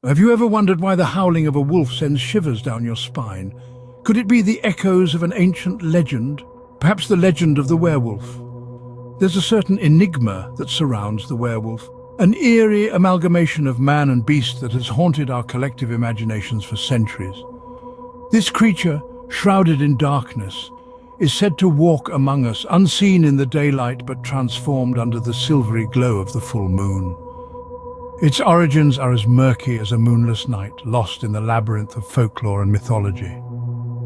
Have you ever wondered why the howling of a wolf sends shivers down your spine? Could it be the echoes of an ancient legend? Perhaps the legend of the werewolf? There's a certain enigma that surrounds the werewolf, an eerie amalgamation of man and beast that has haunted our collective imaginations for centuries. This creature, shrouded in darkness, is said to walk among us, unseen in the daylight but transformed under the silvery glow of the full moon. Its origins are as murky as a moonless night, lost in the labyrinth of folklore and mythology.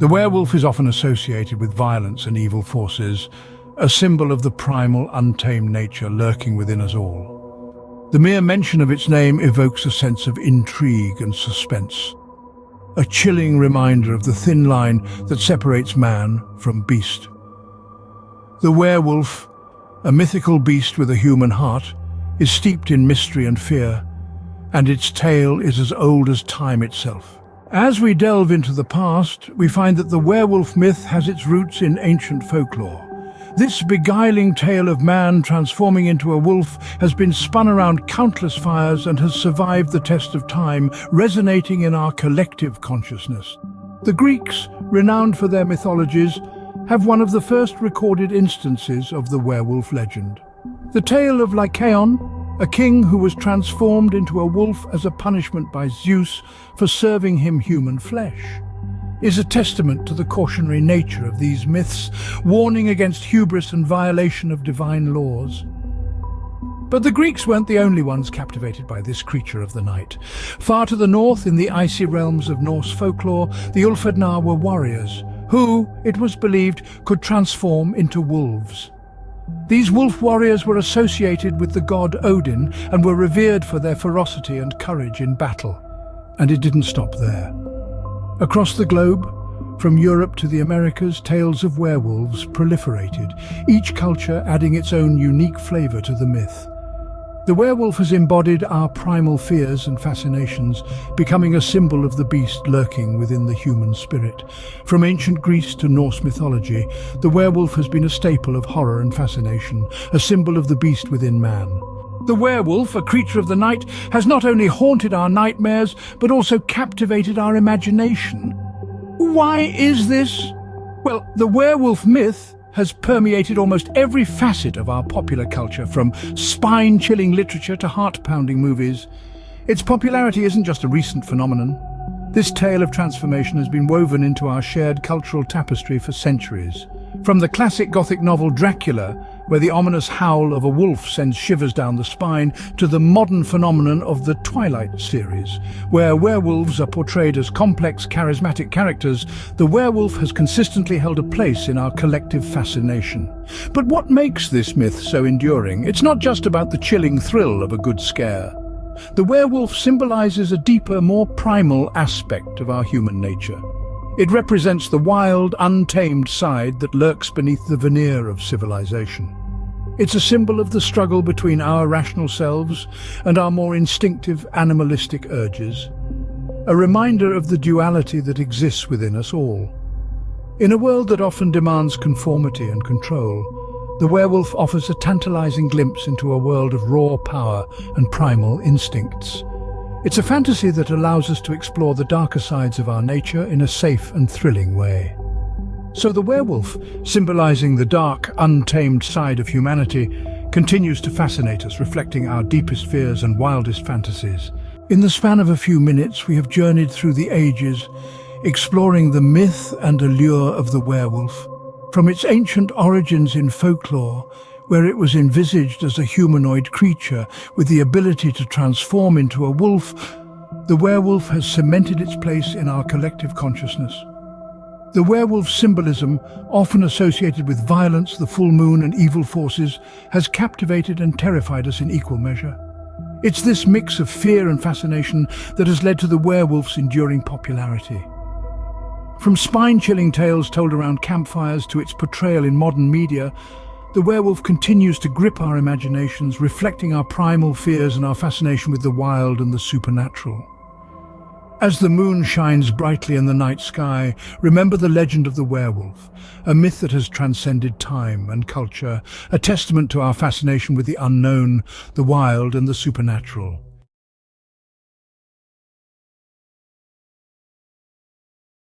The werewolf is often associated with violence and evil forces, a symbol of the primal, untamed nature lurking within us all. The mere mention of its name evokes a sense of intrigue and suspense, a chilling reminder of the thin line that separates man from beast. The werewolf, a mythical beast with a human heart, is steeped in mystery and fear, and its tale is as old as time itself. As we delve into the past, we find that the werewolf myth has its roots in ancient folklore. This beguiling tale of man transforming into a wolf has been spun around countless fires and has survived the test of time, resonating in our collective consciousness. The Greeks, renowned for their mythologies, have one of the first recorded instances of the werewolf legend. The tale of Lycaon, a king who was transformed into a wolf as a punishment by Zeus for serving him human flesh, is a testament to the cautionary nature of these myths, warning against hubris and violation of divine laws. But the Greeks weren't the only ones captivated by this creature of the night. Far to the north, in the icy realms of Norse folklore, the Ulfadnar were warriors who, it was believed, could transform into wolves. These wolf warriors were associated with the god Odin and were revered for their ferocity and courage in battle. And it didn't stop there. Across the globe, from Europe to the Americas, tales of werewolves proliferated, each culture adding its own unique flavor to the myth. The werewolf has embodied our primal fears and fascinations, becoming a symbol of the beast lurking within the human spirit. From ancient Greece to Norse mythology, the werewolf has been a staple of horror and fascination, a symbol of the beast within man. The werewolf, a creature of the night, has not only haunted our nightmares, but also captivated our imagination. Why is this? Well, the werewolf myth has permeated almost every facet of our popular culture, from spine-chilling literature to heart-pounding movies. Its popularity isn't just a recent phenomenon. This tale of transformation has been woven into our shared cultural tapestry for centuries. From the classic Gothic novel Dracula, where the ominous howl of a wolf sends shivers down the spine, to the modern phenomenon of the Twilight series, where werewolves are portrayed as complex, charismatic characters, the werewolf has consistently held a place in our collective fascination. But what makes this myth so enduring? It's not just about the chilling thrill of a good scare. The werewolf symbolizes a deeper, more primal aspect of our human nature. It represents the wild, untamed side that lurks beneath the veneer of civilization. It's a symbol of the struggle between our rational selves and our more instinctive, animalistic urges. A reminder of the duality that exists within us all. In a world that often demands conformity and control, the werewolf offers a tantalizing glimpse into a world of raw power and primal instincts. It's a fantasy that allows us to explore the darker sides of our nature in a safe and thrilling way. So the werewolf, symbolizing the dark, untamed side of humanity, continues to fascinate us, reflecting our deepest fears and wildest fantasies. In the span of a few minutes, we have journeyed through the ages, exploring the myth and allure of the werewolf. From its ancient origins in folklore, where it was envisaged as a humanoid creature with the ability to transform into a wolf, the werewolf has cemented its place in our collective consciousness. The werewolf symbolism, often associated with violence, the full moon and evil forces, has captivated and terrified us in equal measure. It's this mix of fear and fascination that has led to the werewolf's enduring popularity. From spine-chilling tales told around campfires to its portrayal in modern media, the werewolf continues to grip our imaginations, reflecting our primal fears and our fascination with the wild and the supernatural. As the moon shines brightly in the night sky, remember the legend of the werewolf, a myth that has transcended time and culture, a testament to our fascination with the unknown, the wild and the supernatural.